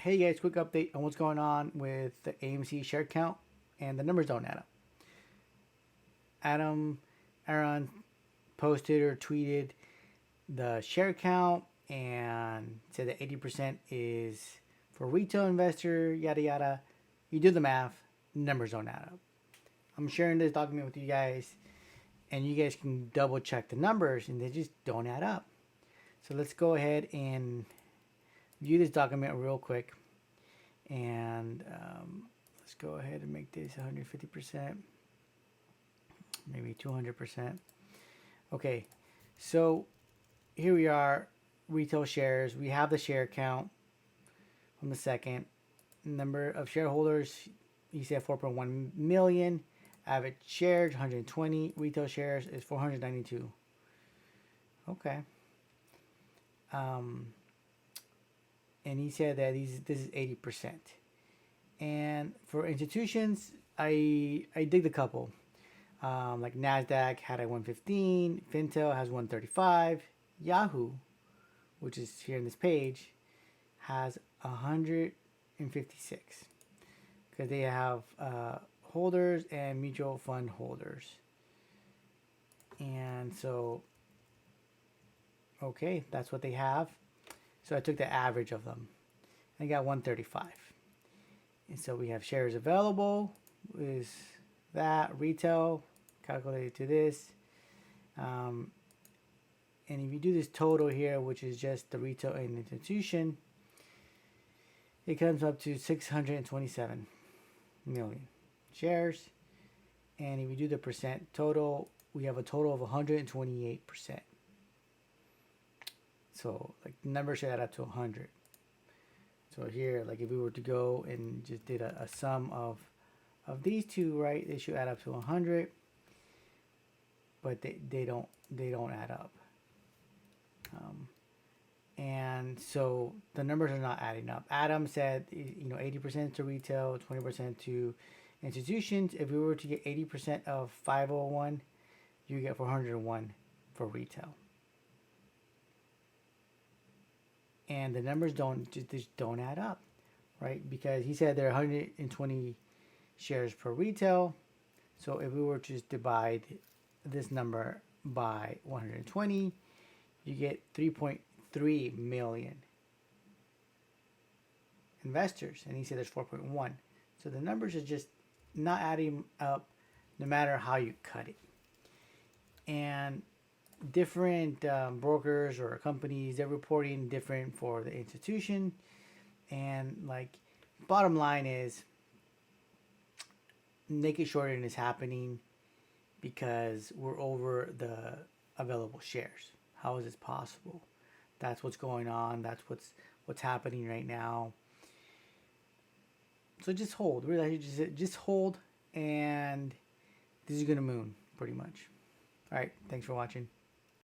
Hey guys, quick update on what's going on with the AMC share count, and the numbers don't add up. Aaron posted or tweeted the share count and said that 80% is for retail investor, yada yada. You do the math, numbers don't add up. I'm sharing this document with you guys, and you guys can double check the numbers, and they just don't add up. So let's go ahead and view this document real quick, and let's go ahead and make this 150%, maybe 200%. Okay, so here we are, retail shares. We have the share count from the second. Number of shareholders, he said 4.1 million. Average shares 120. Retail shares is 492. Okay. And he said that this is 80%. And for institutions, I digged a couple. Like NASDAQ had a 115, Fintel has 135, Yahoo, which is here in this page, has 156 because they have holders and mutual fund holders. And so, okay, that's what they have. So I took the average of them. I got 135. And so we have shares available is that retail calculated to this. And if you do this total here, which is just the retail and institution, it comes up to 627 million shares. And if you do the percent total, we have a total of 128%. So like the number should add up to 100. So here, like if we were to go and just did a sum of these two, right, they should add up to 100, but they don't add up. And so the numbers are not adding up. Adam said, 80% to retail, 20% to institutions. If we were to get 80% of 501, you get 401 for retail. And the numbers just don't add up, right? Because he said there are 120 shares per retail. So if we were to just divide this number by 120, you get 3.3 million investors. And he said there's 4.1. So the numbers are just not adding up no matter how you cut it. And different brokers or companies, they're reporting different for the institution. And like bottom line is naked shorting is happening because we're over the available shares. How is this possible? That's what's going on. That's what's happening right now. So just hold. Really, just hold, and this is gonna moon pretty much. All right. Thanks for watching.